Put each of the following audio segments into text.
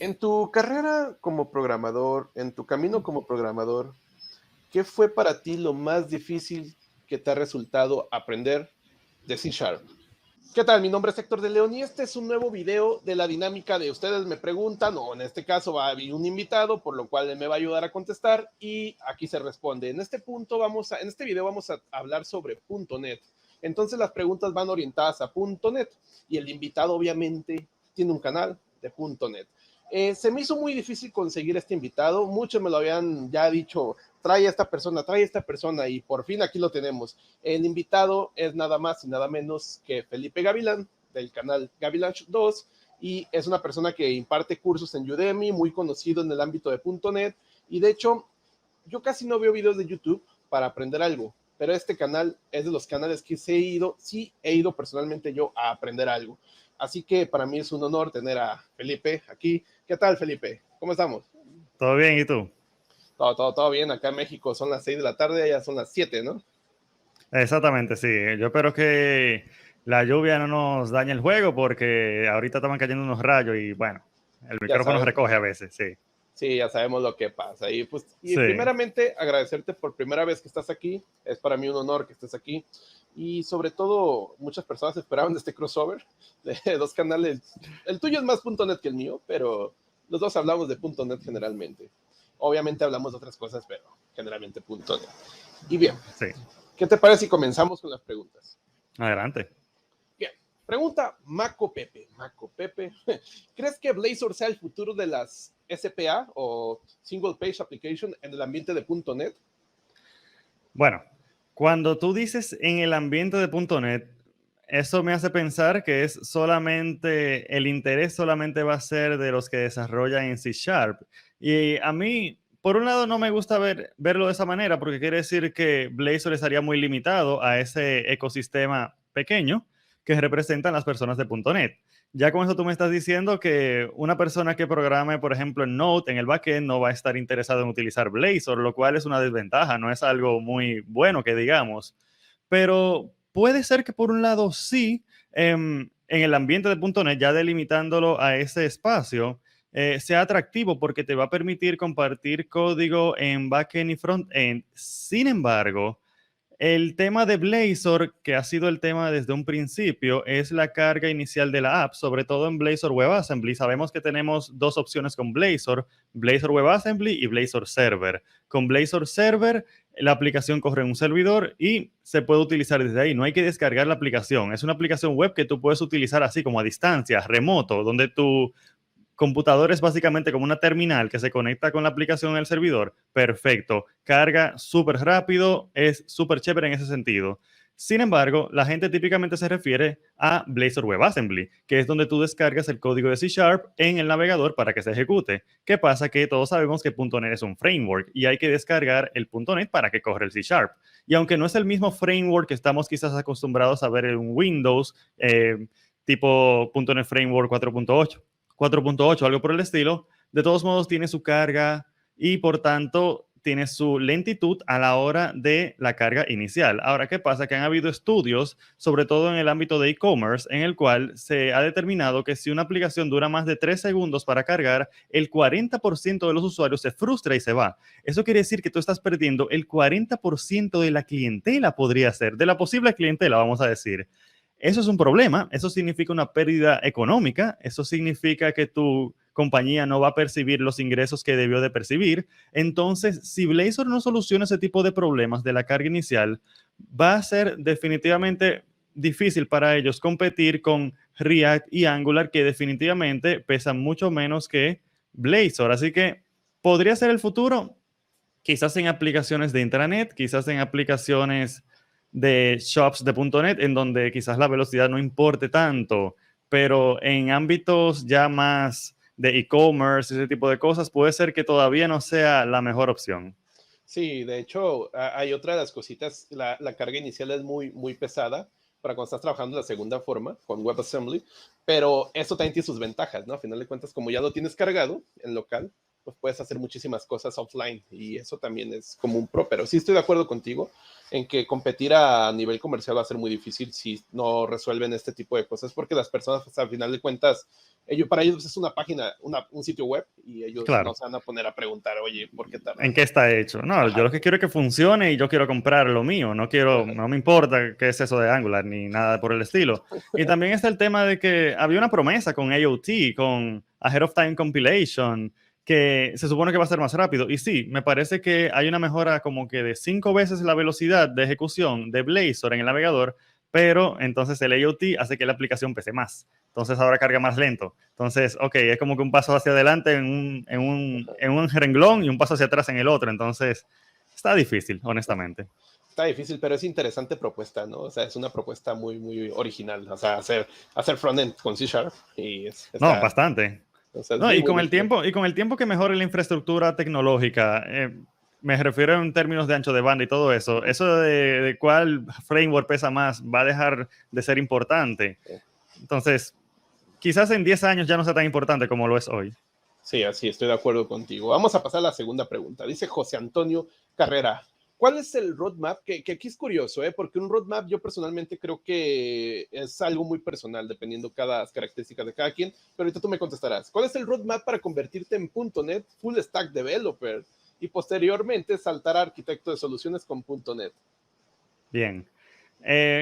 En tu carrera como programador, en tu camino como programador, ¿qué fue para ti lo más difícil que te ha resultado aprender de C Sharp? ¿Qué tal? Mi nombre es Héctor de León y este es un nuevo video de la dinámica de ustedes me preguntan, o en este caso va a haber un invitado, por lo cual él me va a ayudar a contestar y aquí se responde. En este video vamos a hablar sobre .NET. Entonces las preguntas van orientadas a .NET y el invitado obviamente tiene un canal de .NET. Se me hizo muy difícil conseguir este invitado, muchos me lo habían ya dicho, trae a esta persona y por fin aquí lo tenemos. El invitado es nada más y nada menos que Felipe Gavilán, del canal Gavilán 2, y es una persona que imparte cursos en Udemy, muy conocido en el ámbito de .NET, y de hecho, yo casi no veo videos de YouTube para aprender algo, pero este canal es de los canales que sí he ido personalmente yo a aprender algo. Así que para mí es un honor tener a Felipe aquí. ¿Qué tal, Felipe? ¿Cómo estamos? ¿Todo bien? ¿Y tú? Todo bien. Acá en México son las 6 de la tarde, allá son las 7, ¿no? Exactamente, sí. Yo espero que la lluvia no nos dañe el juego porque ahorita estaban cayendo unos rayos y bueno, el Ya micrófono sabes, recoge a veces, sí. sí, ya sabemos lo que pasa. Y Sí, primeramente, agradecerte por primera vez que estás aquí. Es para mí un honor que estés aquí. Y sobre todo, muchas personas esperaban de este crossover de dos canales. El tuyo es más .NET que el mío, pero los dos hablamos de .NET generalmente. Obviamente hablamos de otras cosas, pero generalmente .NET. Y bien, sí. ¿qué te parece si comenzamos con las preguntas? Adelante. Bien, pregunta Maco Pepe. Maco Pepe, ¿crees que Blazor sea el futuro de las SPA o Single Page Application en el ambiente de .NET? Bueno, cuando tú dices en el ambiente de .NET, eso me hace pensar que es solamente, el interés solamente va a ser de los que desarrollan en C Sharp. Y a mí, por un lado, no me gusta verlo de esa manera porque quiere decir que Blazor estaría muy limitado a ese ecosistema pequeño que representan las personas de .NET. Ya con eso tú me estás diciendo que una persona que programe, por ejemplo, en Node, en el backend, no va a estar interesado en utilizar Blazor, lo cual es una desventaja, no es algo muy bueno que digamos. Pero puede ser que por un lado sí, en el ambiente de .NET, ya delimitándolo a ese espacio, sea atractivo porque te va a permitir compartir código en backend y frontend. Sin embargo, el tema de Blazor, que ha sido el tema desde un principio, es la carga inicial de la app, sobre todo en Blazor WebAssembly. Sabemos que tenemos dos opciones con Blazor, Blazor WebAssembly y Blazor Server. Con Blazor Server, la aplicación corre en un servidor y se puede utilizar desde ahí. No hay que descargar la aplicación. Es una aplicación web que tú puedes utilizar así como a distancia, remoto, donde tú computador es básicamente como una terminal que se conecta con la aplicación en el servidor. Perfecto. Carga súper rápido, es súper chévere en ese sentido. Sin embargo, la gente típicamente se refiere a Blazor WebAssembly, que es donde tú descargas el código de C Sharp en el navegador para que se ejecute. ¿Qué pasa? Que todos sabemos que .NET es un framework y hay que descargar el .NET para que corra el C Sharp. Y aunque no es el mismo framework que estamos quizás acostumbrados a ver en Windows, tipo .NET Framework 4.8, algo por el estilo, de todos modos tiene su carga y por tanto tiene su lentitud a la hora de la carga inicial. Ahora, ¿qué pasa? Que han habido estudios, sobre todo en el ámbito de e-commerce, en el cual se ha determinado que si una aplicación dura más de 3 segundos para cargar, el 40% de los usuarios se frustra y se va. Eso quiere decir que tú estás perdiendo el 40% de la clientela, podría ser, de la posible clientela, vamos a decir. Eso es un problema, eso significa una pérdida económica, eso significa que tu compañía no va a percibir los ingresos que debió de percibir. Entonces, si Blazor no soluciona ese tipo de problemas de la carga inicial, va a ser definitivamente difícil para ellos competir con React y Angular, que definitivamente pesan mucho menos que Blazor. Así que podría ser el futuro, quizás en aplicaciones de intranet, quizás en aplicaciones de shops de .NET, en donde quizás la velocidad no importe tanto, pero en ámbitos ya más de e-commerce, ese tipo de cosas, puede ser que todavía no sea la mejor opción. Sí, de hecho, hay otra de las cositas, la carga inicial es muy pesada para cuando estás trabajando de la segunda forma con WebAssembly, pero eso también tiene sus ventajas, ¿no? A final de cuentas, como ya lo tienes cargado en local, pues puedes hacer muchísimas cosas offline y eso también es como un pro, pero sí estoy de acuerdo contigo en que competir a nivel comercial va a ser muy difícil si no resuelven este tipo de cosas, porque las personas, pues, al final de cuentas, para ellos es una página, un sitio web, y ellos no Claro. se van a poner a preguntar, oye, ¿por qué tarda? ¿En qué está hecho? No, Ajá. yo lo que quiero es que funcione y yo quiero comprar lo mío. No me importa qué es eso de Angular ni nada por el estilo. Y también está el tema de que había una promesa con AOT, con Ahead of Time Compilation, que se supone que va a ser más rápido. Y sí, me parece que hay una mejora como que de 5 veces la velocidad de ejecución de Blazor en el navegador, pero entonces el AOT hace que la aplicación pese más. Entonces ahora carga más lento. Entonces, ok, es como que un paso hacia adelante en un renglón y un paso hacia atrás en el otro. Entonces, está difícil, honestamente. Está difícil, pero es interesante propuesta, ¿no? O sea, es una propuesta muy, muy original. O sea, hacer frontend con C Sharp y No, está, bastante. o sea, es No, muy, y muy con el original. tiempo, que mejore la infraestructura tecnológica, me refiero en términos de ancho de banda y todo eso, eso de cuál framework pesa más va a dejar de ser importante. Entonces, quizás en 10 años ya no sea tan importante como lo es hoy. Sí, así estoy de acuerdo contigo. Vamos a pasar a la segunda pregunta. Dice José Antonio Carrera. ¿Cuál es el roadmap? Que aquí es curioso, ¿eh? Porque un roadmap yo personalmente creo que es algo muy personal, dependiendo cada característica de cada quien, pero ahorita tú me contestarás. ¿Cuál es el roadmap para convertirte en .NET Full Stack Developer y posteriormente saltar a arquitecto de soluciones con .NET? Bien.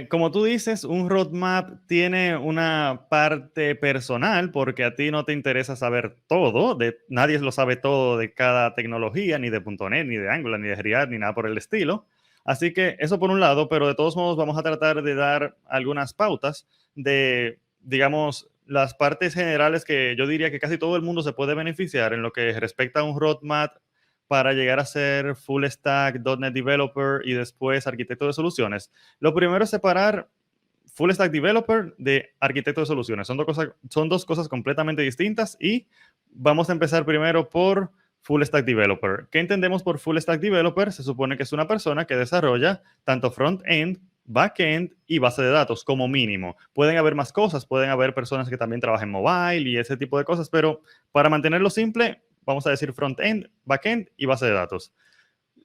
Como tú dices, un roadmap tiene una parte personal porque a ti no te interesa saber todo, nadie lo sabe todo de cada tecnología, ni de .NET, ni de Angular, ni de React, ni nada por el estilo. Así que eso por un lado, pero de todos modos vamos a tratar de dar algunas pautas de, digamos, las partes generales que yo diría que casi todo el mundo se puede beneficiar en lo que respecta a un roadmap para llegar a ser full stack .NET developer y después arquitecto de soluciones. Lo primero es separar full stack developer de arquitecto de soluciones. Son dos cosas completamente distintas y vamos a empezar primero por full stack developer. ¿Qué entendemos por full stack developer? Se supone que es una persona que desarrolla tanto front-end, back-end y base de datos como mínimo. Pueden haber más cosas, pueden haber personas que también trabajen mobile y ese tipo de cosas, pero para mantenerlo simple, vamos a decir front-end, back-end y base de datos.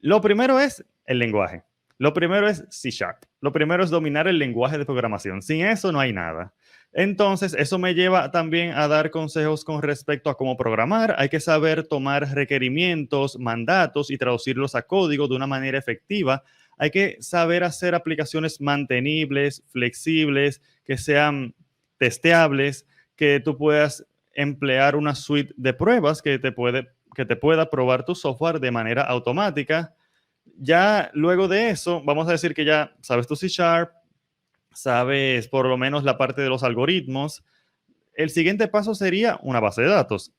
Lo primero es el lenguaje. Lo primero es C Sharp. Lo primero es dominar el lenguaje de programación. Sin eso no hay nada. Entonces, eso me lleva también a dar consejos con respecto a cómo programar. Hay que saber tomar requerimientos, mandatos y traducirlos a código de una manera efectiva. Hay que saber hacer aplicaciones mantenibles, flexibles, que sean testeables, que tú puedas emplear una suite de pruebas que te pueda probar tu software de manera automática. Ya luego de eso, vamos a decir que ya sabes tu C Sharp, sabes por lo menos la parte de los algoritmos. El siguiente paso sería una base de datos.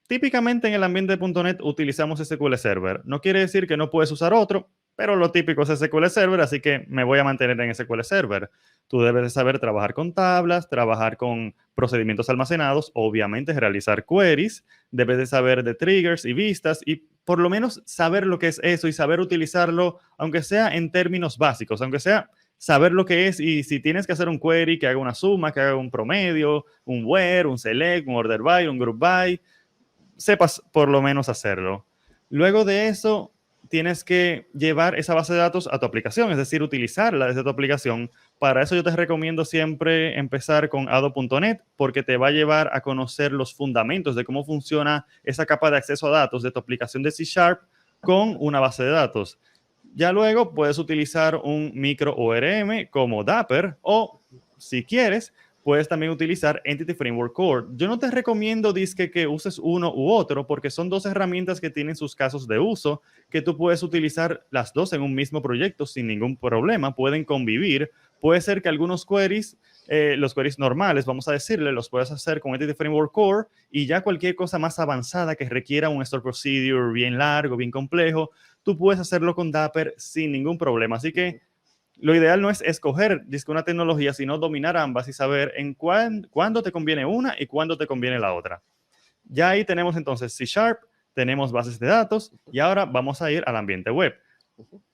Típicamente en el ambiente de .NET utilizamos SQL Server. No quiere decir que no puedes usar otro, pero lo típico es SQL Server, así que me voy a mantener en SQL Server. Tú debes de saber trabajar con tablas, trabajar con procedimientos almacenados, obviamente realizar queries, debes de saber de triggers y vistas y por lo menos saber lo que es eso y saber utilizarlo, aunque sea en términos básicos, aunque sea saber lo que es y si tienes que hacer un query, que haga una suma, que haga un promedio, un where, un select, un order by, un group by, sepas por lo menos hacerlo. Luego de eso, tienes que llevar esa base de datos a tu aplicación, es decir, utilizarla desde tu aplicación. Para eso yo te recomiendo siempre empezar con Ado.NET porque te va a llevar a conocer los fundamentos de cómo funciona esa capa de acceso a datos de tu aplicación de C Sharp con una base de datos. Ya luego puedes utilizar un micro ORM como Dapper o, si quieres, puedes también utilizar Entity Framework Core. Yo no te recomiendo que uses uno u otro porque son dos herramientas que tienen sus casos de uso que tú puedes utilizar las dos en un mismo proyecto sin ningún problema, pueden convivir. Puede ser que algunos queries, los queries normales, vamos a decirle, los puedes hacer con Entity Framework Core y ya cualquier cosa más avanzada que requiera un store procedure bien largo, bien complejo, tú puedes hacerlo con Dapper sin ningún problema. Así que lo ideal no es escoger una tecnología, sino dominar ambas y saber cuándo te conviene una y cuándo te conviene la otra. Ya ahí tenemos entonces C Sharp, tenemos bases de datos y ahora vamos a ir al ambiente web.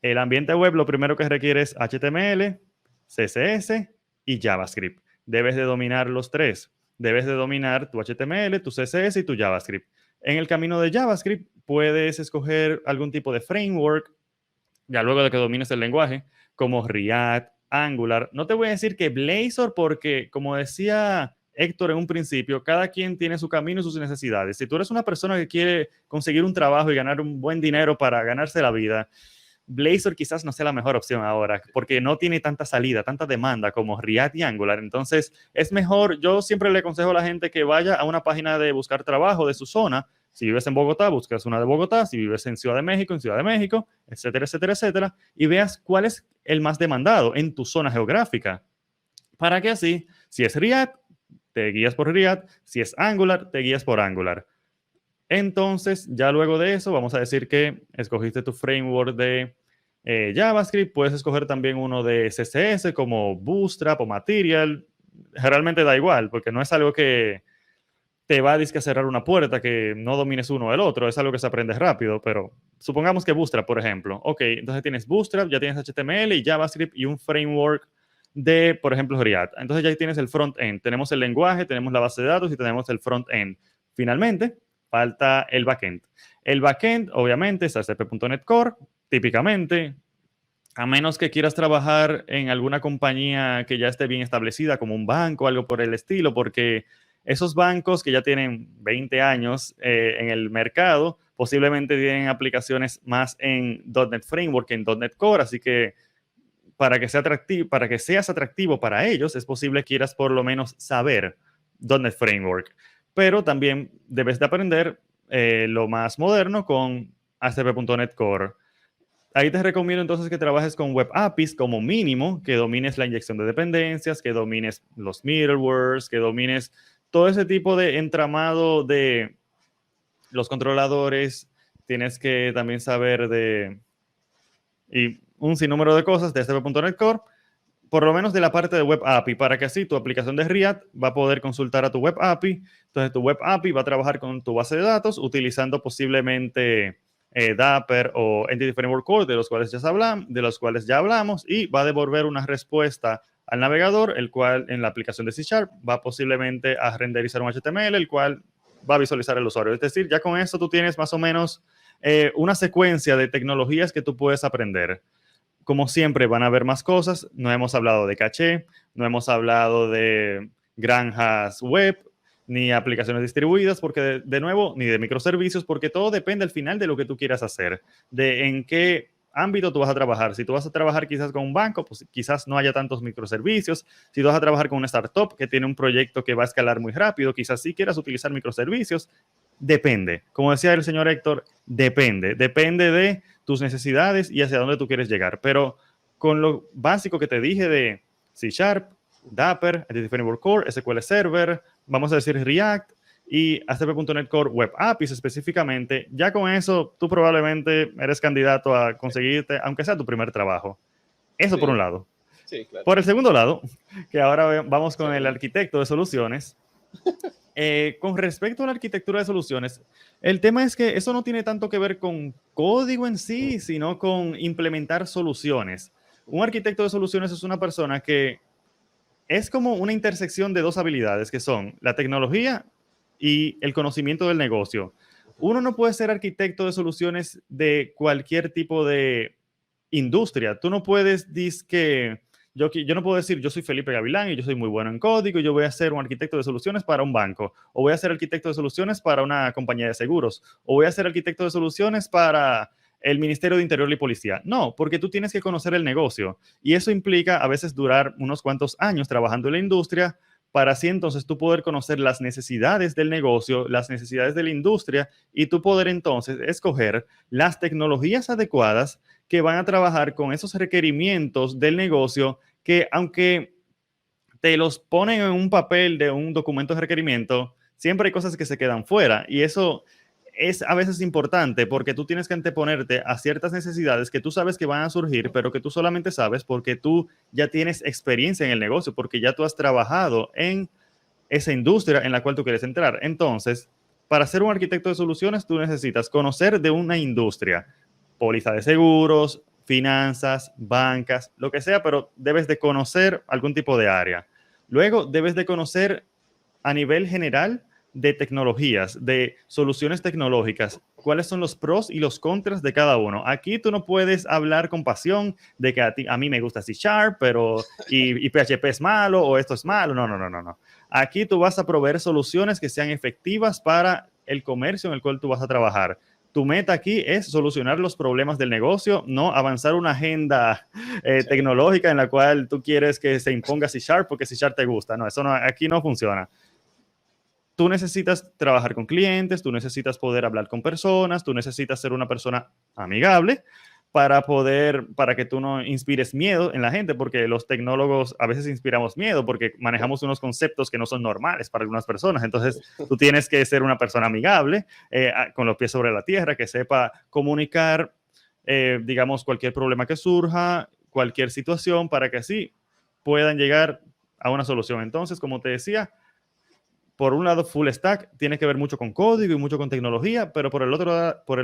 El ambiente web lo primero que requiere es HTML, CSS y JavaScript. Debes de dominar los tres. Debes de dominar tu HTML, tu CSS y tu JavaScript. En el camino de JavaScript puedes escoger algún tipo de framework, ya luego de que domines el lenguaje, como React, Angular. No te voy a decir que Blazor, porque como decía Héctor en un principio, cada quien tiene su camino y sus necesidades. Si tú eres una persona que quiere conseguir un trabajo y ganar un buen dinero para ganarse la vida, Blazor quizás no sea la mejor opción ahora, porque no tiene tanta salida, tanta demanda como React y Angular. Entonces, es mejor, yo siempre le aconsejo a la gente que vaya a una página de buscar trabajo de su zona. Si vives en Bogotá, buscas una de Bogotá. Si vives en Ciudad de México, etcétera, etcétera, etcétera, y veas cuál es el más demandado en tu zona geográfica. Para que así, si es React, te guías por React. Si es Angular, te guías por Angular. Entonces, ya luego de eso, vamos a decir que escogiste tu framework de JavaScript. Puedes escoger también uno de CSS como Bootstrap o Material. Realmente da igual, porque no es algo que te va a cerrar una puerta, que no domines uno o el otro. Es algo que se aprende rápido, pero supongamos que Bootstrap, por ejemplo. Ok, entonces tienes Bootstrap, ya tienes HTML y JavaScript y un framework de, por ejemplo, React. Entonces ya tienes el front-end. Tenemos el lenguaje, tenemos la base de datos y tenemos el front-end. Finalmente, falta el backend. El backend, obviamente, es ASP.NET Core, típicamente, a menos que quieras trabajar en alguna compañía que ya esté bien establecida, como un banco o algo por el estilo, porque esos bancos que ya tienen 20 años en el mercado, posiblemente tienen aplicaciones más en .NET Framework que en .NET Core, así que para que sea atractivo, para que seas atractivo para ellos, es posible que quieras por lo menos saber .NET Framework. Pero también debes de aprender lo más moderno con ASP.NET Core. Ahí te recomiendo entonces que trabajes con Web APIs como mínimo, que domines la inyección de dependencias, que domines los middlewares, que domines todo ese tipo de entramado de los controladores. Tienes que también saber de y un sinnúmero de cosas de ASP.NET Core, por lo menos de la parte de Web API, para que así tu aplicación de React va a poder consultar a tu Web API. Entonces tu Web API va a trabajar con tu base de datos utilizando posiblemente Dapper o Entity Framework Core, de los cuales ya hablamos, y va a devolver una respuesta al navegador, el cual en la aplicación de C# va posiblemente a renderizar un HTML, el cual va a visualizar el usuario. Es decir, ya con eso tú tienes más o menos una secuencia de tecnologías que tú puedes aprender. Como siempre, van a haber más cosas. No hemos hablado de caché, no hemos hablado de granjas web, ni aplicaciones distribuidas, porque de nuevo, ni de microservicios, porque todo depende al final de lo que tú quieras hacer, de en qué ámbito tú vas a trabajar. Si tú vas a trabajar quizás con un banco, pues quizás no haya tantos microservicios. Si tú vas a trabajar con una startup que tiene un proyecto que va a escalar muy rápido, quizás sí quieras utilizar microservicios. Depende. Como decía el señor Héctor, depende. Depende de tus necesidades y hacia dónde tú quieres llegar. Pero con lo básico que te dije de C#, Dapper, Entity Framework Core, SQL Server, vamos a decir React y ASP.NET Core Web APIs específicamente, ya con eso tú probablemente eres candidato a conseguirte, aunque sea tu primer trabajo. Eso por un lado. Sí, claro. Por el segundo lado, que ahora vamos con el arquitecto de soluciones. Con respecto a la arquitectura de soluciones, el tema es que eso no tiene tanto que ver con código en sí, sino con implementar soluciones. Un arquitecto de soluciones es una persona que es como una intersección de dos habilidades, que son la tecnología y el conocimiento del negocio. Uno no puede ser arquitecto de soluciones de cualquier tipo de industria. Tú no puedes decir que yo no puedo decir, yo soy Felipe Gavilán y yo soy muy bueno en código y yo voy a ser un arquitecto de soluciones para un banco, o voy a ser arquitecto de soluciones para una compañía de seguros, o voy a ser arquitecto de soluciones para el Ministerio de Interior y Policía. No, porque tú tienes que conocer el negocio y eso implica a veces durar unos cuantos años trabajando en la industria para así entonces tú poder conocer las necesidades del negocio, las necesidades de la industria y tú poder entonces escoger las tecnologías adecuadas que van a trabajar con esos requerimientos del negocio que aunque te los ponen en un papel de un documento de requerimiento, siempre hay cosas que se quedan fuera y eso es a veces importante porque tú tienes que anteponerte a ciertas necesidades que tú sabes que van a surgir, pero que tú solamente sabes porque tú ya tienes experiencia en el negocio, porque ya tú has trabajado en esa industria en la cual tú quieres entrar. Entonces, para ser un arquitecto de soluciones, tú necesitas conocer de una industria, póliza de seguros, finanzas, bancas, lo que sea, pero debes de conocer algún tipo de área. Luego, debes de conocer a nivel general de tecnologías, de soluciones tecnológicas, cuáles son los pros y los contras de cada uno. Aquí tú no puedes hablar con pasión de que a mí me gusta C Sharp, pero y PHP es malo o esto es malo. No, no, no, no, no. Aquí tú vas a proveer soluciones que sean efectivas para el comercio en el cual tú vas a trabajar. Tu meta aquí es solucionar los problemas del negocio, no avanzar una agenda tecnológica en la cual tú quieres que se imponga C Sharp porque C Sharp te gusta. No, eso no, aquí no funciona. Tú necesitas trabajar con clientes, tú necesitas poder hablar con personas, tú necesitas ser una persona amigable para que tú no inspires miedo en la gente, porque los tecnólogos a veces inspiramos miedo porque manejamos unos conceptos que no son normales para algunas personas. Entonces, tú tienes que ser una persona amigable, con los pies sobre la tierra, que sepa comunicar, digamos, cualquier problema que surja, cualquier situación, para que así puedan llegar a una solución. Entonces, como te decía, por un lado, full stack tiene que ver mucho con código y mucho con tecnología, pero por el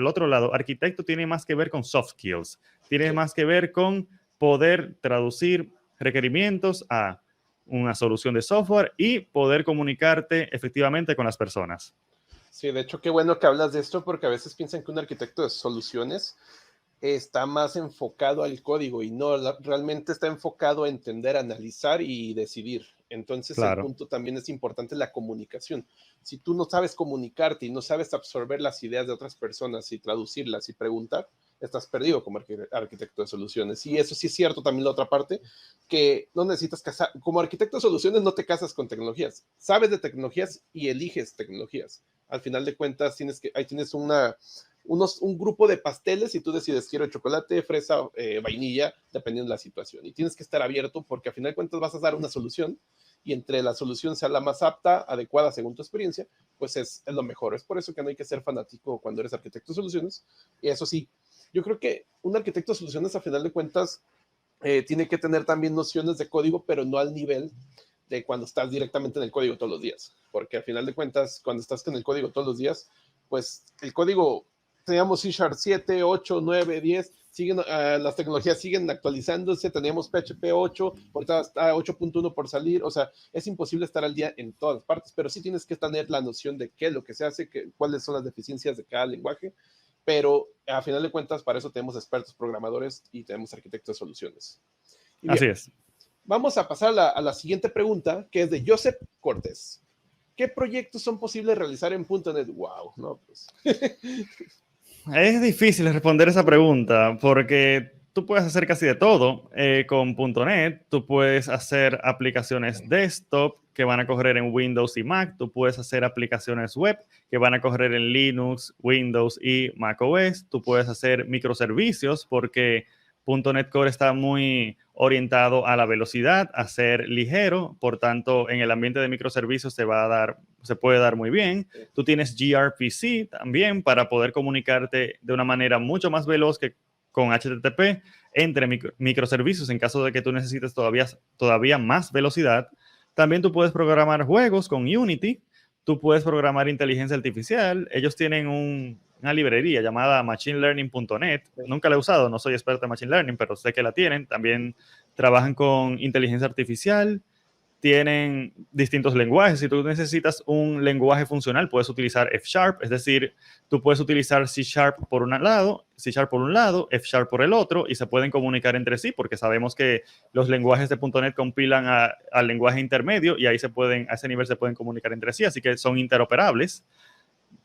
otro lado, arquitecto tiene más que ver con soft skills, tiene más que ver con poder traducir requerimientos a una solución de software y poder comunicarte efectivamente con las personas. Sí, de hecho, qué bueno que hablas de esto porque a veces piensan que un arquitecto de soluciones está más enfocado al código y no, realmente está enfocado a entender, analizar y decidir. Entonces, el Claro. punto también es importante la comunicación. Si tú no sabes comunicarte y no sabes absorber las ideas de otras personas y traducirlas y preguntar, estás perdido como arquitecto de soluciones. Y eso sí es cierto también la otra parte, que no necesitas casar, como arquitecto de soluciones no te casas con tecnologías, sabes de tecnologías y eliges tecnologías. Al final de cuentas, ahí tienes un grupo de pasteles y tú decides quiero chocolate, fresa, vainilla, dependiendo de la situación. Y tienes que estar abierto porque al final de cuentas vas a dar una solución y entre la solución sea la más apta, adecuada según tu experiencia, pues es lo mejor. Es por eso que no hay que ser fanático cuando eres arquitecto de soluciones. Y eso sí, yo creo que un arquitecto de soluciones a final de cuentas tiene que tener también nociones de código, pero no al nivel de cuando estás directamente en el código todos los días. Porque al final de cuentas, cuando estás en el código todos los días, pues el código, teníamos C Sharp 7, 8, 9, 10, siguen, las tecnologías siguen actualizándose, teníamos PHP 8, ahorita está 8.1 por salir, o sea, es imposible estar al día en todas partes, pero sí tienes que tener la noción de qué es lo que se hace, cuáles son las deficiencias de cada lenguaje, pero a final de cuentas para eso tenemos expertos programadores y tenemos arquitectos de soluciones. Y bien, Así es. vamos a pasar a la siguiente pregunta, que es de Joseph Cortés. ¿Qué proyectos son posibles realizar en .NET? Wow, no, pues. Es difícil responder esa pregunta porque tú puedes hacer casi de todo con .NET. Tú puedes hacer aplicaciones desktop que van a correr en Windows y Mac. Tú puedes hacer aplicaciones web que van a correr en Linux, Windows y macOS. Tú puedes hacer microservicios porque .NET Core está muy orientado a la velocidad, a ser ligero. Por tanto, en el ambiente de microservicios se puede dar muy bien. Tú tienes gRPC también para poder comunicarte de una manera mucho más veloz que con HTTP entre microservicios en caso de que tú necesites todavía más velocidad. También tú puedes programar juegos con Unity. Tú puedes programar inteligencia artificial. Ellos tienen una librería llamada machinelearning.net. Nunca la he usado, no soy experto en machine learning, pero sé que la tienen. También trabajan con inteligencia artificial, tienen distintos lenguajes. Si tú necesitas un lenguaje funcional, puedes utilizar F Sharp, es decir, tú puedes utilizar C Sharp por un lado, F Sharp por el otro, y se pueden comunicar entre sí, porque sabemos que los lenguajes de .NET compilan al lenguaje intermedio y ahí a ese nivel se pueden comunicar entre sí, así que son interoperables.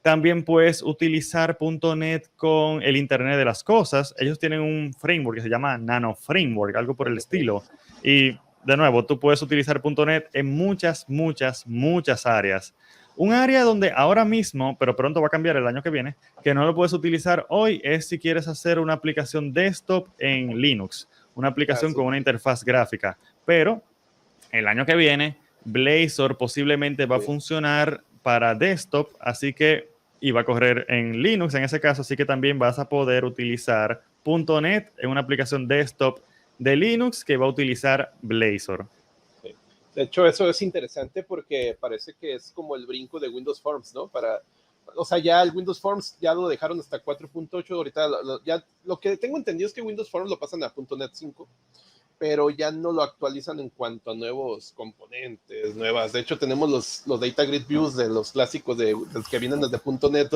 También puedes utilizar .NET con el Internet de las Cosas. Ellos tienen un framework que se llama Nano Framework, algo por el estilo. Y de nuevo, tú puedes utilizar .NET en muchas, muchas, muchas áreas. Un área donde ahora mismo, pero pronto va a cambiar el año que viene, que no lo puedes utilizar hoy es si quieres hacer una aplicación desktop en Linux, una aplicación con una interfaz gráfica. Pero el año que viene, Blazor posiblemente va a funcionar para desktop, así que y va a correr en Linux en ese caso, así que también vas a poder utilizar .NET en una aplicación desktop de Linux que va a utilizar Blazor. Sí. De hecho, eso es interesante porque parece que es como el brinco de Windows Forms, ¿no? O sea, ya el Windows Forms ya lo dejaron hasta 4.8, ahorita ya lo que tengo entendido es que Windows Forms lo pasan a .NET 5, pero ya no lo actualizan en cuanto a nuevos componentes, nuevas. De hecho, tenemos los Data Grid Views de los clásicos de los que vienen desde .NET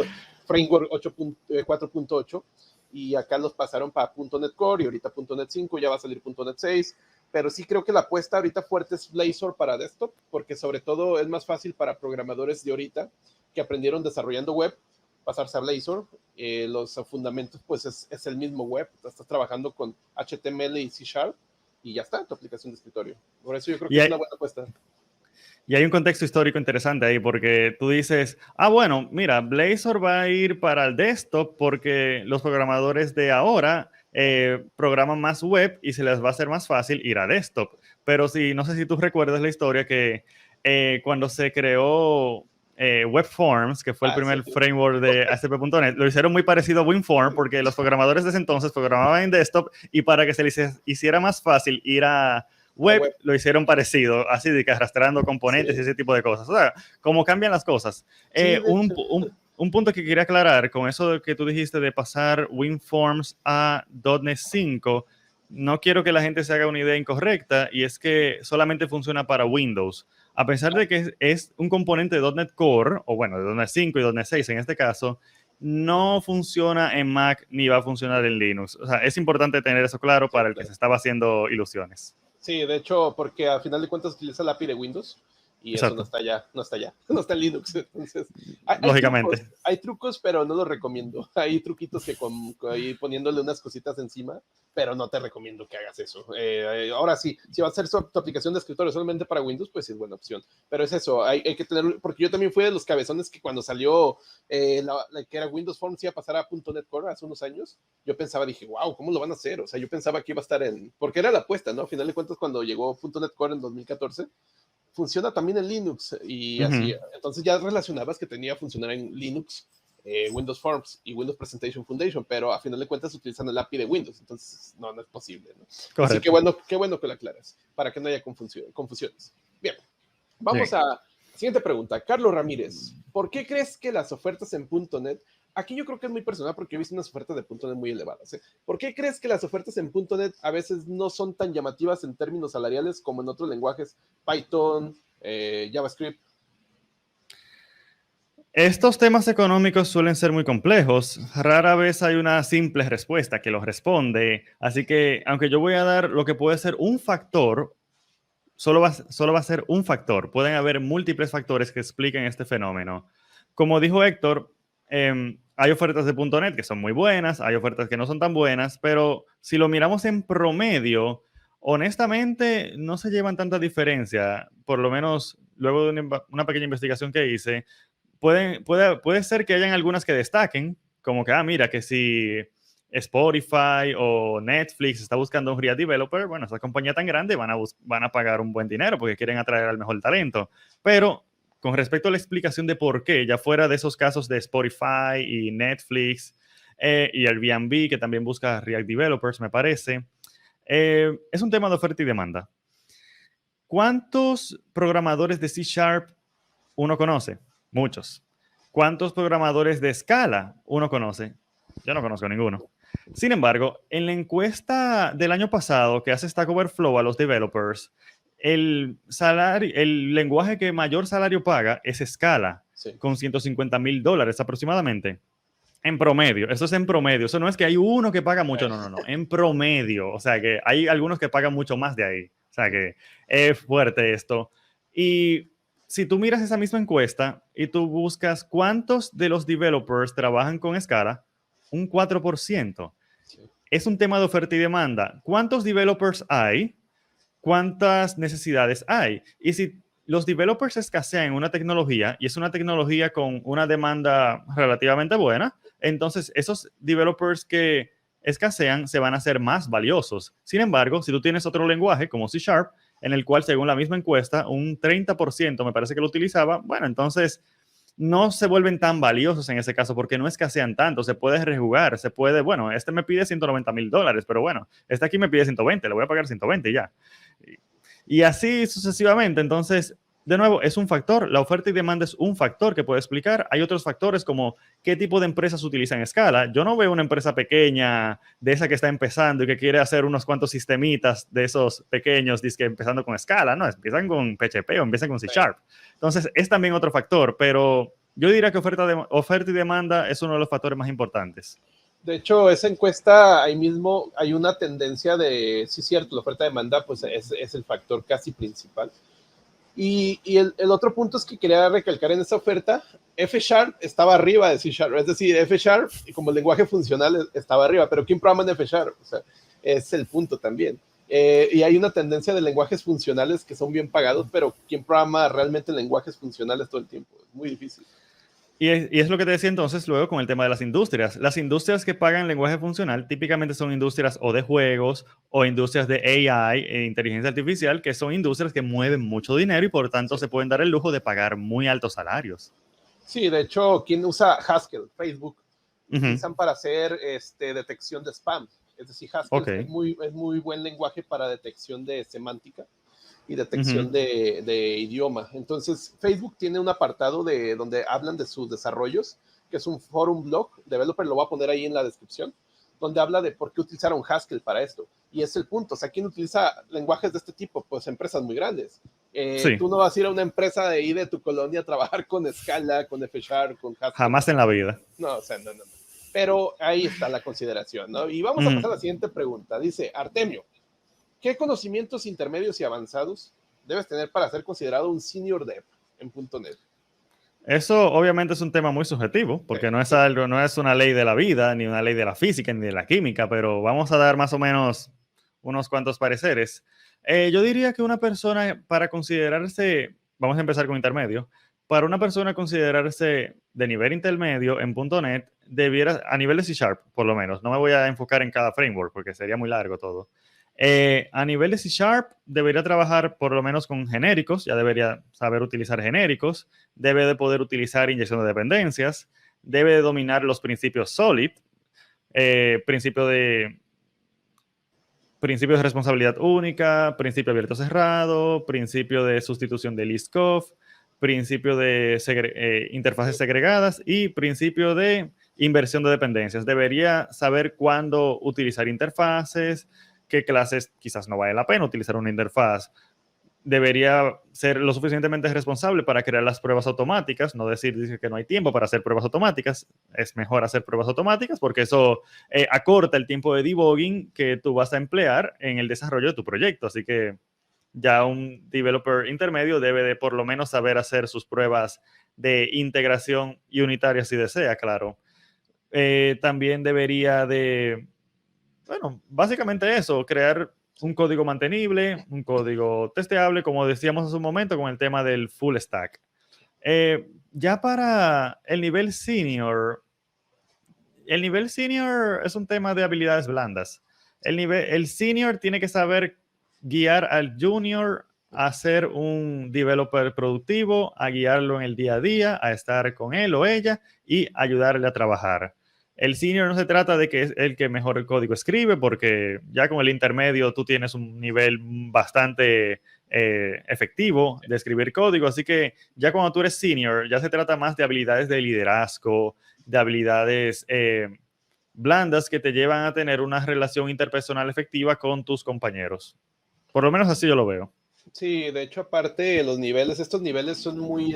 Framework 4.8 y acá los pasaron para .NET Core y ahorita .NET 5, ya va a salir .NET 6, pero sí creo que la apuesta ahorita fuerte es Blazor para desktop, porque sobre todo es más fácil para programadores de ahorita que aprendieron desarrollando web, pasarse a Blazor. Los fundamentos, pues es el mismo web, estás trabajando con HTML y C# y ya está, tu aplicación de escritorio. Por eso yo creo que es una buena apuesta. Y hay un contexto histórico interesante ahí, porque tú dices, bueno, mira, Blazor va a ir para el desktop porque los programadores de ahora programan más web y se les va a hacer más fácil ir a desktop. Pero no sé si tú recuerdas la historia que cuando se creó WebForms, que fue el primer framework de ASP.NET, lo hicieron muy parecido a WinForm porque los programadores de ese entonces programaban en desktop y para que se les hiciera más fácil ir a web, lo hicieron parecido, así de que arrastrando componentes y ese tipo de cosas. O sea, cómo cambian las cosas. Un punto que quería aclarar con eso que tú dijiste de pasar WinForms a .NET 5, no quiero que la gente se haga una idea incorrecta, y es que solamente funciona para Windows. A pesar de que es un componente de .NET Core, o bueno, de .NET 5 y .NET 6 en este caso, no funciona en Mac ni va a funcionar en Linux. O sea, es importante tener eso claro para el que se estaba haciendo ilusiones. Sí, de hecho, porque al final de cuentas utiliza la API de Windows y eso no está allá, no está en Linux. Entonces, lógicamente. Hay trucos, pero no los recomiendo. Hay truquitos que ahí poniéndole unas cositas encima, pero no te recomiendo que hagas eso. Ahora sí, si va a ser tu aplicación de escritorio solamente para Windows, pues sí es buena opción. Pero es eso, hay que tener, porque yo también fui de los cabezones que cuando salió que era Windows Forms iba a pasar a .NET Core hace unos años, yo pensaba, dije, wow, ¿cómo lo van a hacer? O sea, yo pensaba que iba a estar porque era la apuesta, ¿no? Al final de cuentas, cuando llegó .NET Core en 2014, funciona también en Linux y así, entonces ya relacionabas que tenía que funcionar en Linux, Windows Forms y Windows Presentation Foundation, pero a final de cuentas utilizan el API de Windows, entonces no es posible, ¿no? Correcto. Así que qué bueno que lo aclaras, para que no haya confusiones. Bien, vamos a siguiente pregunta. Carlos Ramírez, ¿por qué crees que las ofertas en .NET, aquí yo creo que es muy personal porque he visto unas ofertas de .NET muy elevadas, ¿por qué crees que las ofertas en .NET a veces no son tan llamativas en términos salariales como en otros lenguajes, Python, JavaScript? Estos temas económicos suelen ser muy complejos. Rara vez hay una simple respuesta que los responde. Así que, aunque yo voy a dar lo que puede ser un factor, solo va a ser un factor. Pueden haber múltiples factores que expliquen este fenómeno. Como dijo Héctor, hay ofertas de .NET que son muy buenas, hay ofertas que no son tan buenas, pero si lo miramos en promedio, honestamente no se llevan tanta diferencia. Por lo menos luego de una pequeña investigación que hice, puede ser que hayan algunas que destaquen, como que, mira, que si Spotify o Netflix está buscando un React developer, bueno, esa compañía tan grande van a pagar un buen dinero porque quieren atraer al mejor talento. Pero con respecto a la explicación de por qué, ya fuera de esos casos de Spotify y Netflix y Airbnb, que también busca React developers, me parece, es un tema de oferta y demanda. ¿Cuántos programadores de C# uno conoce? Muchos. ¿Cuántos programadores de Scala uno conoce? Yo no conozco ninguno. Sin embargo, en la encuesta del año pasado que hace Stack Overflow a los developers, el lenguaje que mayor salario paga es Scala, con $150,000 aproximadamente. En promedio, eso es en promedio. Eso no es que hay uno que paga mucho, no. En promedio. O sea que hay algunos que pagan mucho más de ahí. O sea que es fuerte esto. Y si tú miras esa misma encuesta y tú buscas cuántos de los developers trabajan con Scala, un 4%. Sí. Es un tema de oferta y demanda. ¿Cuántos developers hay? ¿Cuántas necesidades hay? Y si los developers escasean en una tecnología y es una tecnología con una demanda relativamente buena, entonces esos developers que escasean se van a hacer más valiosos. Sin embargo, si tú tienes otro lenguaje como C#, en el cual, según la misma encuesta, un 30% me parece que lo utilizaba, bueno, entonces no se vuelven tan valiosos en ese caso porque no escasean tanto, se puede rejugar, se puede, bueno, este me pide $190,000, pero bueno, este aquí me pide 120, le voy a pagar 120 y ya. Y así sucesivamente. Entonces, de nuevo, es un factor. La oferta y demanda es un factor que puede explicar. Hay otros factores como qué tipo de empresas utilizan escala. Yo no veo una empresa pequeña de esa que está empezando y que quiere hacer unos cuantos sistemitas de esos pequeños, dizque empezando con escala. No, empiezan con PHP o empiezan con C Sharp. Entonces, es también otro factor, pero yo diría que oferta y demanda es uno de los factores más importantes. De hecho, esa encuesta, ahí mismo hay una tendencia de, sí, cierto, la oferta-demanda pues es el factor casi principal. Y el otro punto es que quería recalcar en esta oferta, F Sharp estaba arriba de C Sharp, es decir, F Sharp como lenguaje funcional estaba arriba, pero ¿quién programa en F Sharp? O sea, es el punto también. Y hay una tendencia de lenguajes funcionales que son bien pagados, pero ¿quién programa realmente lenguajes funcionales todo el tiempo? Es muy difícil. Y es lo que te decía entonces luego con el tema de las industrias. Las industrias que pagan lenguaje funcional típicamente son industrias o de juegos o industrias de AI, inteligencia artificial, que son industrias que mueven mucho dinero y por tanto se pueden dar el lujo de pagar muy altos salarios. Sí, de hecho, ¿quién usa Haskell? Facebook. Utilizan para hacer detección de spam. Es decir, Haskell es muy buen lenguaje para detección de semántica y detección de idioma. Entonces, Facebook tiene un apartado de donde hablan de sus desarrollos, que es un forum blog, developer, lo voy a poner ahí en la descripción, donde habla de por qué utilizaron Haskell para esto. Y es el punto, o sea, ¿quién utiliza lenguajes de este tipo? Pues empresas muy grandes. Sí. Tú no vas a ir a una empresa de ahí de tu colonia a trabajar con Scala, con F Sharp, con Haskell. Jamás en la vida. No, o sea, no. Pero ahí está la consideración, ¿no? Y vamos a pasar a la siguiente pregunta. Dice, Artemio, ¿qué conocimientos intermedios y avanzados debes tener para ser considerado un senior dev en .NET? Eso obviamente es un tema muy subjetivo, porque no es algo, no es una ley de la vida, ni una ley de la física, ni de la química, pero vamos a dar más o menos unos cuantos pareceres. Yo diría que una persona para considerarse, vamos a empezar con intermedio, para una persona considerarse de nivel intermedio en .NET, debiera, a nivel de C Sharp, por lo menos, no me voy a enfocar en cada framework, porque sería muy largo todo. A nivel de C Sharp, debería trabajar por lo menos con genéricos, ya debería saber utilizar genéricos, debe de poder utilizar inyección de dependencias, debe de dominar los principios SOLID, principio de responsabilidad única, principio abierto cerrado, principio de sustitución de list-off, principio de interfaces segregadas y principio de inversión de dependencias. Debería saber cuándo utilizar interfaces, qué clases quizás no vale la pena utilizar una interfaz. Debería ser lo suficientemente responsable para crear las pruebas automáticas, no decir que no hay tiempo para hacer pruebas automáticas. Es mejor hacer pruebas automáticas porque eso acorta el tiempo de debugging que tú vas a emplear en el desarrollo de tu proyecto. Así que ya un developer intermedio debe de por lo menos saber hacer sus pruebas de integración unitaria si desea, claro. También debería de, bueno, básicamente eso, crear un código mantenible, un código testeable, como decíamos hace un momento con el tema del full stack. Ya para el nivel senior es un tema de habilidades blandas. El senior tiene que saber guiar al junior a ser un developer productivo, a guiarlo en el día a día, a estar con él o ella y ayudarle a trabajar. El senior no se trata de que es el que mejor el código escribe, porque ya con el intermedio tú tienes un nivel bastante efectivo de escribir código, así que ya cuando tú eres senior ya se trata más de habilidades de liderazgo, de habilidades blandas que te llevan a tener una relación interpersonal efectiva con tus compañeros. Por lo menos así yo lo veo. Sí, de hecho, aparte, estos niveles son muy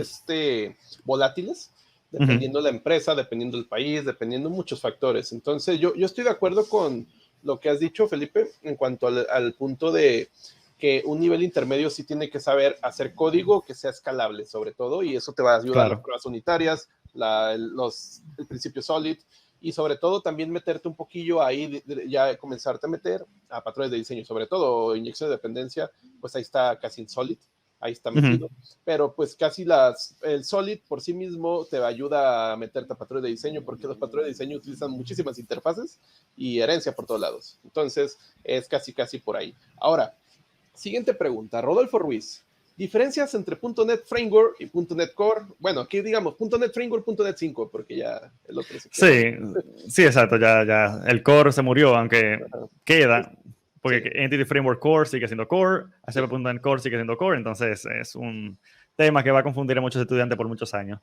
volátiles, dependiendo de la empresa, dependiendo del país, dependiendo de muchos factores. Entonces, yo estoy de acuerdo con lo que has dicho, Felipe, en cuanto al punto de que un nivel intermedio sí tiene que saber hacer código que sea escalable, sobre todo, y eso te va a ayudar a las pruebas unitarias, el principio SOLID, y sobre todo también meterte un poquillo ahí, ya comenzarte a meter a patrones de diseño, sobre todo inyección de dependencia, pues ahí está casi en SOLID, ahí está metido, pero pues casi el SOLID por sí mismo te ayuda a meterte a patrones de diseño, porque los patrones de diseño utilizan muchísimas interfaces y herencia por todos lados, entonces es casi por ahí. Ahora, siguiente pregunta, Rodolfo Ruiz. Diferencias entre .NET Framework y .NET Core. Bueno, aquí digamos .NET Framework, .NET 5, porque ya el otro se quedó. Sí, exacto. Ya el Core se murió, aunque queda, porque Entity Framework Core sigue siendo Core, ASP.NET Core sigue siendo Core, entonces es un tema que va a confundir a muchos estudiantes por muchos años.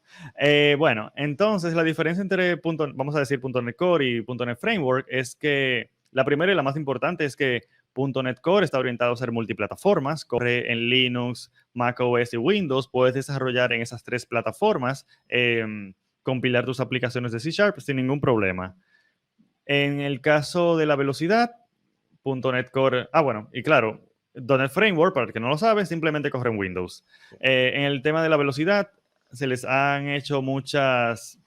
Bueno, entonces la diferencia entre vamos a decir .NET Core y .NET Framework es que la primera y la más importante es que .NET Core está orientado a ser multiplataformas, corre en Linux, macOS y Windows, puedes desarrollar en esas tres plataformas, compilar tus aplicaciones de C# sin ningún problema. En el caso de la velocidad, .NET Core, bueno, y claro, .NET Framework, para el que no lo sabe, simplemente corre en Windows. En el tema de la velocidad, se les han hecho muchas...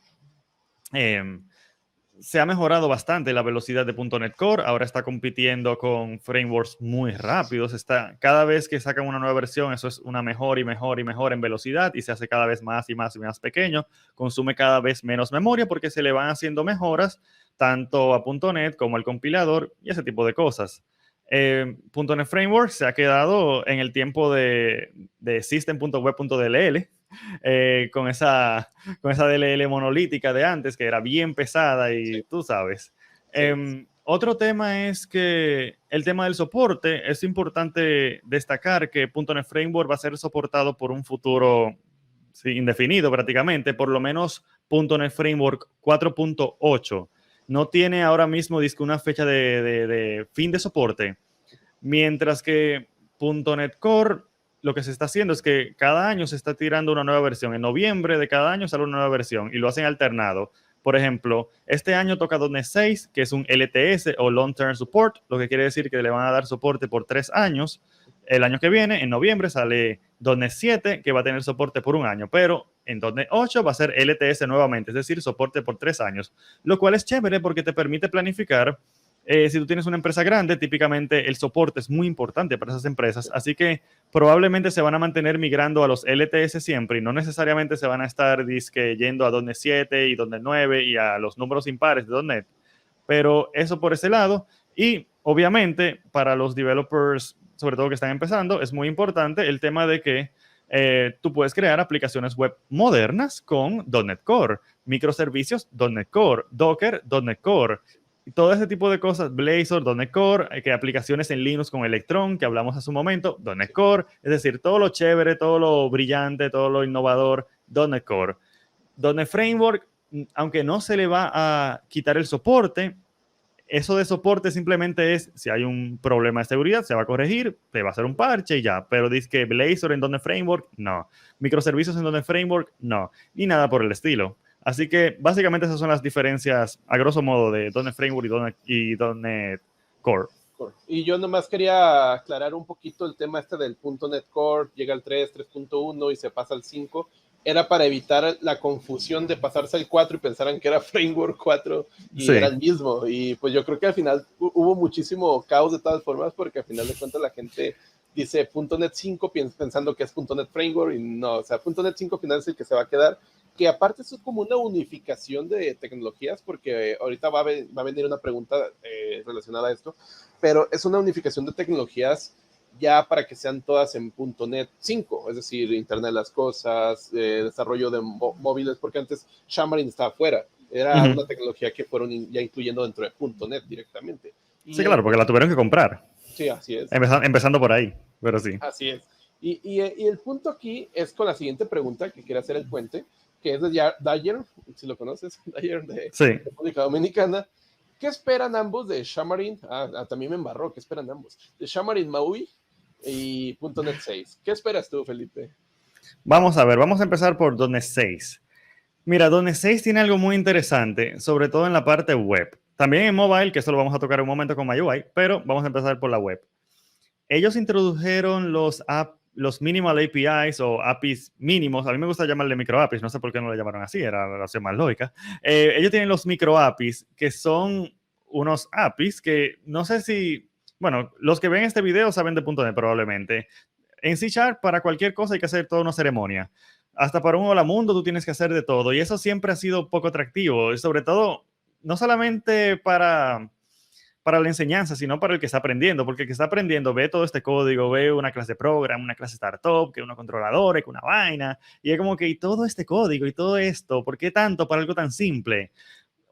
se ha mejorado bastante la velocidad de .NET Core, ahora está compitiendo con frameworks muy rápidos, cada vez que sacan una nueva versión, eso es una mejor y mejor y mejor en velocidad y se hace cada vez más y más y más pequeño, consume cada vez menos memoria porque se le van haciendo mejoras tanto a .NET como al compilador y ese tipo de cosas. .NET Framework se ha quedado en el tiempo de system.web.dll, con esa DLL monolítica de antes, que era bien pesada y sí, tú sabes. Sí. Otro tema es que el tema del soporte, es importante destacar que .NET Framework va a ser soportado por un futuro indefinido prácticamente, por lo menos .NET Framework 4.8. No tiene ahora mismo una fecha de fin de soporte, mientras que .NET Core, lo que se está haciendo es que cada año se está tirando una nueva versión. En noviembre de cada año sale una nueva versión y lo hacen alternado. Por ejemplo, este año toca .NET 6, que es un LTS o Long Term Support, lo que quiere decir que le van a dar soporte por 3 años. El año que viene, en noviembre, sale .NET 7, que va a tener soporte por 1 año, pero en .NET 8 va a ser LTS nuevamente, es decir, soporte por 3 años, lo cual es chévere porque te permite planificar. Si tú tienes una empresa grande, típicamente el soporte es muy importante para esas empresas, así que probablemente se van a mantener migrando a los LTS siempre y no necesariamente se van a estar yendo a .NET 7 y .NET 9 y a los números impares de .NET, pero eso por ese lado. Y obviamente para los developers, sobre todo que están empezando, es muy importante el tema de que tú puedes crear aplicaciones web modernas con .NET Core, microservicios .NET Core, Docker .NET Core, todo ese tipo de cosas, Blazor, .NET Core, que aplicaciones en Linux con Electron, que hablamos hace un momento, .NET Core, es decir, todo lo chévere, todo lo brillante, todo lo innovador, .NET Core. .NET Framework, aunque no se le va a quitar el soporte, eso de soporte simplemente es, si hay un problema de seguridad, se va a corregir, se va a hacer un parche y ya, pero dice que Blazor en .NET Framework, no. Microservicios en .NET Framework, no. Ni nada por el estilo. Así que básicamente esas son las diferencias a grosso modo de .NET Framework y .NET Core. Y yo nomás quería aclarar un poquito el tema del .NET Core, llega al 3, 3.1 y se pasa al 5. Era para evitar la confusión de pasarse al 4 y pensaran que era Framework 4 y sí, era el mismo. Y pues yo creo que al final hubo muchísimo caos de todas formas porque al final de cuentas la gente dice .NET 5 pensando que es .NET Framework y no, o sea, .NET 5 final es el que se va a quedar, que aparte es como una unificación de tecnologías, porque ahorita va a venir una pregunta relacionada a esto, pero es una unificación de tecnologías ya para que sean todas en .NET 5, es decir, Internet de las Cosas, desarrollo de móviles, porque antes Xamarin estaba fuera, era una tecnología que fueron ya incluyendo dentro de .NET directamente. Y sí, claro, porque la tuvieron que comprar. Sí, así es. Empezando por ahí, pero sí. Así es. Y el punto aquí es con la siguiente pregunta que quiere hacer el puente, que es de Dyer, si lo conoces, Dyer de República Dominicana. ¿Qué esperan ambos de Xamarin? También me embarró, ¿qué esperan ambos? De Xamarin MAUI y .NET 6. ¿Qué esperas tú, Felipe? Vamos a ver, vamos a empezar por .NET 6. Mira, .NET 6 tiene algo muy interesante, sobre todo en la parte web. También en mobile, que eso lo vamos a tocar en un momento con MyUI, pero vamos a empezar por la web. Ellos introdujeron los minimal APIs o APIs mínimos. A mí me gusta llamarle micro APIs, no sé por qué no le llamaron así, era la opción más lógica. Ellos tienen los micro APIs, que son unos APIs que no sé si, bueno, los que ven este video saben de .NET probablemente. En C# para cualquier cosa hay que hacer toda una ceremonia. Hasta para un hola mundo tú tienes que hacer de todo y eso siempre ha sido poco atractivo, y sobre todo, no solamente para la enseñanza, sino para el que está aprendiendo, porque el que está aprendiendo ve todo este código, ve una clase program, una clase startup, que unos controladores, que una vaina, y es como que, y todo este código y todo esto, ¿por qué tanto para algo tan simple?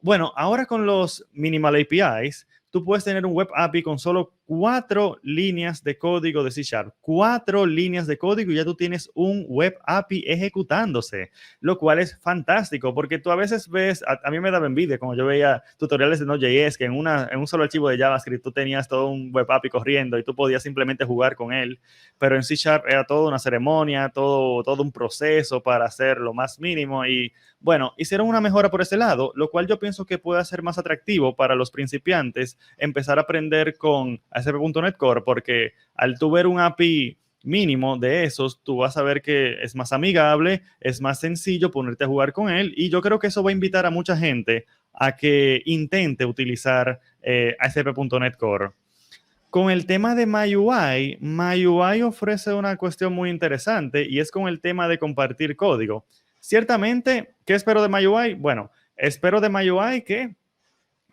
Bueno, ahora con los minimal APIs, tú puedes tener un web API con solo 4 líneas de código de C#. 4 líneas de código y ya tú tienes un web API ejecutándose, lo cual es fantástico porque tú a veces ves, a mí me daba envidia como yo veía tutoriales de Node.js que en un solo archivo de JavaScript tú tenías todo un web API corriendo y tú podías simplemente jugar con él, pero en C# era toda una ceremonia, todo un proceso para hacer lo más mínimo y bueno, hicieron una mejora por ese lado, lo cual yo pienso que puede ser más atractivo para los principiantes empezar a aprender con ASP.NET Core, porque al tú ver un API mínimo de esos, tú vas a ver que es más amigable, es más sencillo ponerte a jugar con él y yo creo que eso va a invitar a mucha gente a que intente utilizar ASP.NET Core. Con el tema de MyUI, MyUI ofrece una cuestión muy interesante y es con el tema de compartir código. Ciertamente, ¿qué espero de MyUI? Bueno, espero de MyUI que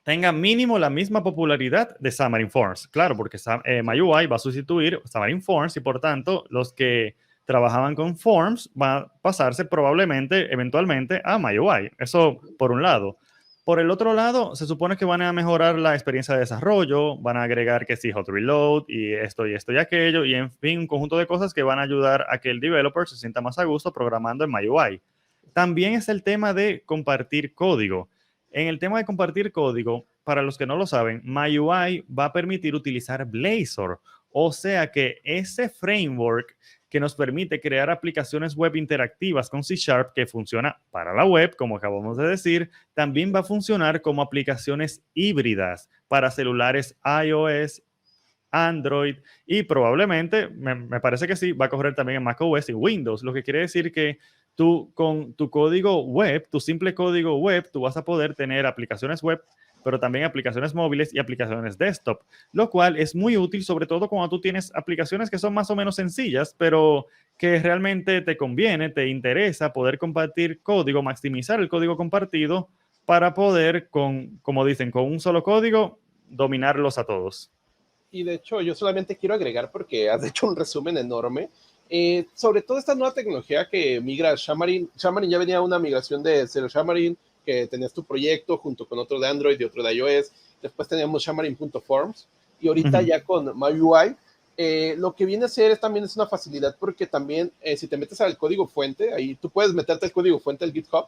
tenga mínimo la misma popularidad de Xamarin Forms. Claro, porque MyUI va a sustituir Xamarin Forms y por tanto los que trabajaban con Forms van a pasarse probablemente, eventualmente, a MyUI. Eso por un lado. Por el otro lado, se supone que van a mejorar la experiencia de desarrollo, van a agregar que sí, hot reload y esto y aquello, y en fin, un conjunto de cosas que van a ayudar a que el developer se sienta más a gusto programando en MyUI. También es el tema de compartir código. En el tema de compartir código, para los que no lo saben, MyUI va a permitir utilizar Blazor, o sea que ese framework que nos permite crear aplicaciones web interactivas con C# que funciona para la web, como acabamos de decir, también va a funcionar como aplicaciones híbridas para celulares iOS, Android y probablemente, me parece que sí, va a correr también en macOS y Windows, lo que quiere decir que tú con tu código web, tu simple código web, tú vas a poder tener aplicaciones web, pero también aplicaciones móviles y aplicaciones desktop, lo cual es muy útil, sobre todo cuando tú tienes aplicaciones que son más o menos sencillas, pero que realmente te conviene, te interesa poder compartir código, maximizar el código compartido para poder, como dicen, con un solo código, dominarlos a todos. Y de hecho, yo solamente quiero agregar, porque has hecho un resumen enorme, sobre todo esta nueva tecnología que migra a Xamarin. Xamarin ya venía una migración de Zero Xamarin, que tenías tu proyecto junto con otro de Android y otro de iOS. Después teníamos Xamarin.forms y ahorita ya con MyUI. Lo que viene a ser también es una facilidad porque también si te metes al código fuente, ahí tú puedes meterte al código fuente del GitHub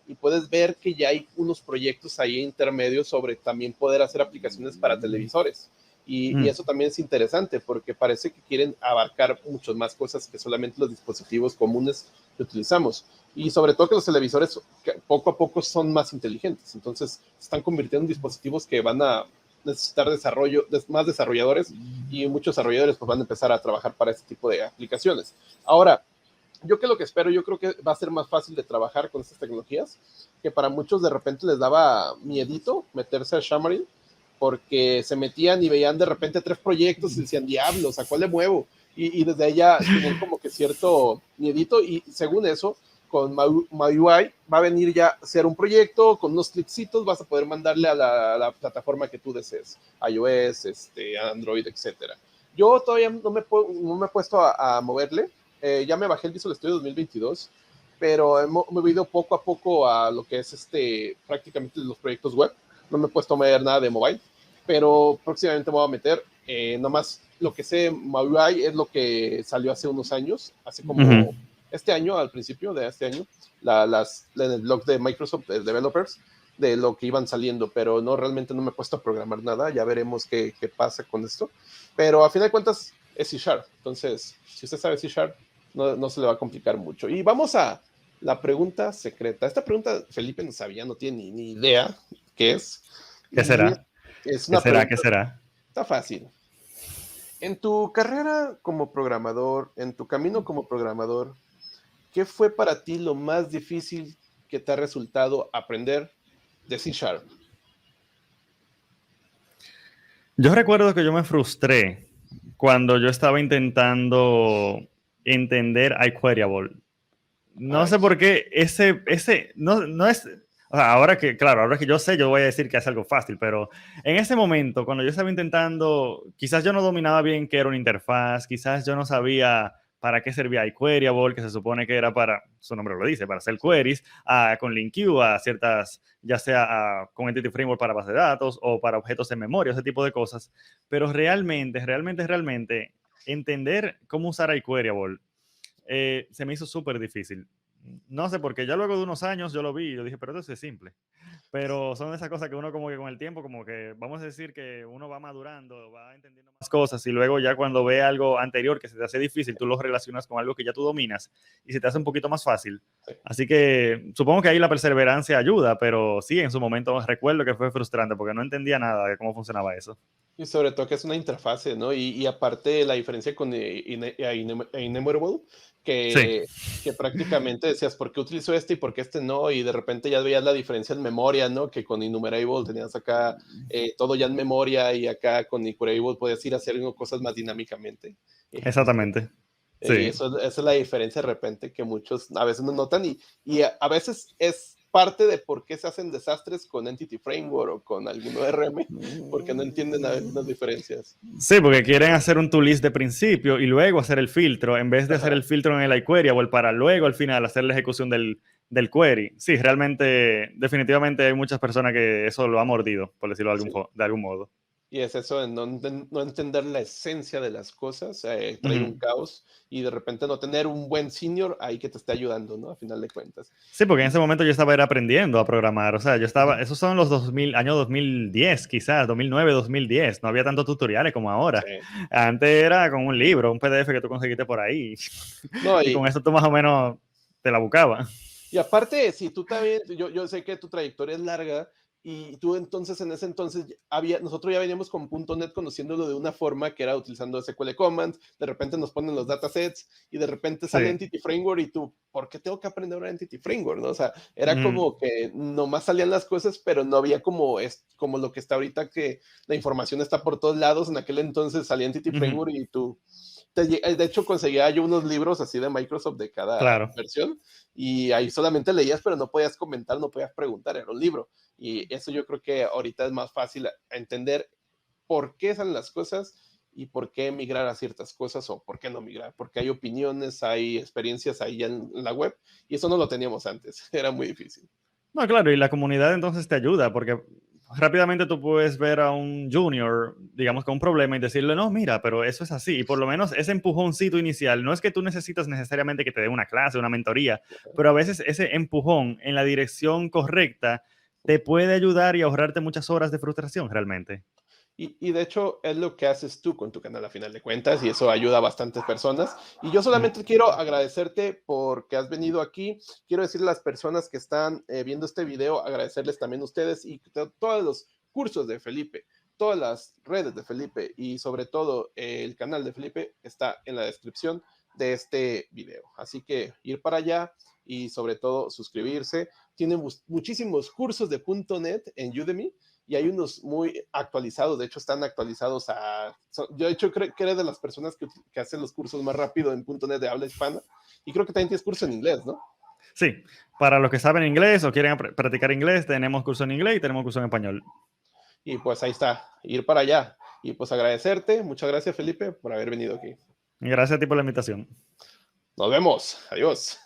y puedes ver que ya hay unos proyectos ahí intermedios sobre también poder hacer aplicaciones para televisores. Y eso también es interesante porque parece que quieren abarcar muchas más cosas que solamente los dispositivos comunes que utilizamos. Y sobre todo que los televisores poco a poco son más inteligentes. Entonces se están convirtiendo en dispositivos que van a necesitar más desarrolladores y muchos desarrolladores pues van a empezar a trabajar para este tipo de aplicaciones. Ahora, yo que lo que espero, yo creo que va a ser más fácil de trabajar con estas tecnologías, que para muchos de repente les daba miedito meterse a Xamarin, porque se metían y veían de repente 3 proyectos y decían, diablos, ¿a cuál le muevo? Y desde ahí ya tenían como que cierto miedito y según eso, con MyUI va a venir ya a ser un proyecto, con unos clicitos vas a poder mandarle a la plataforma que tú desees, iOS, Android, etcétera. Yo todavía no me he puesto a moverle, ya me bajé el Visual Studio 2022, pero he movido poco a poco a lo que es prácticamente los proyectos web. No me he puesto a mover nada de mobile, pero próximamente me voy a meter. Nomás lo que sé, MyUI es lo que salió hace unos años, hace como este año, al principio de este año, en el blog de Microsoft de Developers, de lo que iban saliendo, pero no, realmente no me he puesto a programar nada, ya veremos qué pasa con esto, pero a fin de cuentas es C#, entonces, si usted sabe C#, no se le va a complicar mucho. Y vamos a la pregunta secreta. Esta pregunta Felipe no sabía, no tiene ni idea qué es. ¿Qué será? Es una ¿Qué será? Está fácil. En tu carrera como programador, en tu camino como programador, ¿qué fue para ti lo más difícil que te ha resultado aprender de C#? Yo recuerdo que yo me frustré cuando yo estaba intentando entender iQueryable. No sé por qué no es... O sea, ahora que yo sé, yo voy a decir que es algo fácil, pero en ese momento, cuando yo estaba intentando, quizás yo no dominaba bien qué era una interfaz, quizás yo no sabía para qué servía iQueryable, que se supone que era para, su nombre lo dice, para hacer queries, con LINQ, a ciertas, ya sea con Entity Framework para base de datos o para objetos en memoria, ese tipo de cosas. Pero realmente entender cómo usar iQueryable se me hizo súper difícil. No sé, porque ya luego de unos años yo lo vi y yo dije, pero esto es simple. Pero son esas cosas que uno como que con el tiempo, como que vamos a decir que uno va madurando, va entendiendo más cosas y luego ya cuando ve algo anterior que se te hace difícil, tú lo relacionas con algo que ya tú dominas y se te hace un poquito más fácil. Sí. Así que supongo que ahí la perseverancia ayuda, pero sí, en su momento recuerdo que fue frustrante porque no entendía nada de cómo funcionaba eso. Y sobre todo que es una interfase, ¿no? Y aparte la diferencia con Enumerable, Sí, que prácticamente decías, ¿por qué utilizo este y por qué este no? Y de repente ya veías la diferencia en memoria, ¿no? Que con Enumerable tenías acá todo ya en memoria y acá con Enumerable podías ir haciendo cosas más dinámicamente. exactamente. Y Sí. eso, esa es la diferencia de repente que muchos a veces no notan y a veces es parte de por qué se hacen desastres con Entity Framework o con algún ORM, porque no entienden a veces las diferencias. Sí, porque quieren hacer un to-list de principio y luego hacer el filtro, en vez de hacer Ajá. el filtro en el iQueryable para luego al final hacer la ejecución del query. Sí, realmente, definitivamente hay muchas personas que eso lo ha mordido, por decirlo Sí. de algún modo. Y es eso de no entender la esencia de las cosas, trae un Ujú. caos y de repente no tener un buen senior ahí que te esté ayudando, ¿no? A final de cuentas. Sí, porque en Y, ese momento yo estaba era aprendiendo a programar, o sea, yo ujú, estaba, esos son los 2000, año 2010 quizás, 2009, 2010, no había tantos tutoriales como ahora. sí. Antes era con un libro, un PDF que tú conseguiste por ahí, No, y con eso tú más o menos te la buscabas. y aparte, si tú también, yo sé que tu trayectoria es larga y tú entonces en ese entonces nosotros ya veníamos con .NET conociéndolo de una forma que era utilizando SQL Commands, de repente nos ponen los datasets y de repente sale Sí. Entity Framework y tú, ¿por qué tengo que aprender ahora Entity Framework? ¿No? O sea, era Mm, como que nomás salían las cosas, pero no había como lo que está ahorita que la información está por todos lados. En aquel entonces salía Entity ujú, Framework y tú de hecho, conseguía yo unos libros así de Microsoft de cada claro. versión y ahí solamente leías, pero no podías comentar, no podías preguntar, era un libro. Y eso yo creo que ahorita es más fácil entender por qué salen las cosas y por qué migrar a ciertas cosas o por qué no migrar, porque hay opiniones, hay experiencias ahí en la web y eso no lo teníamos antes, era muy difícil. No, claro, y la comunidad entonces te ayuda, porque rápidamente tú puedes ver a un junior, digamos, con un problema y decirle, no, mira, pero eso es así. Y por lo menos ese empujoncito inicial, no es que tú necesitas necesariamente que te dé una clase, una mentoría, pero a veces ese empujón en la dirección correcta te puede ayudar y ahorrarte muchas horas de frustración realmente. Y de hecho es lo que haces tú con tu canal a final de cuentas y eso ayuda a bastantes personas. Y yo Mm. solamente quiero agradecerte porque has venido aquí. Quiero decirle a las personas que están viendo este video, agradecerles también a ustedes y todos los cursos de Felipe, todas las redes de Felipe y sobre todo el canal de Felipe está en la descripción de este video. Así que ir para allá y sobre todo suscribirse. Tienen muchísimos cursos de .NET en Udemy y hay unos muy actualizados, de hecho están actualizados yo de hecho creo que eres de las personas que hacen los cursos más rápido en .NET de habla hispana, y creo que también tienes curso en inglés, ¿no? Sí, para los que saben inglés o quieren practicar inglés, tenemos curso en inglés y tenemos curso en español. Y pues ahí está, ir para allá. Y pues agradecerte, muchas gracias Felipe por haber venido aquí. Gracias a ti por la invitación. Nos vemos, adiós.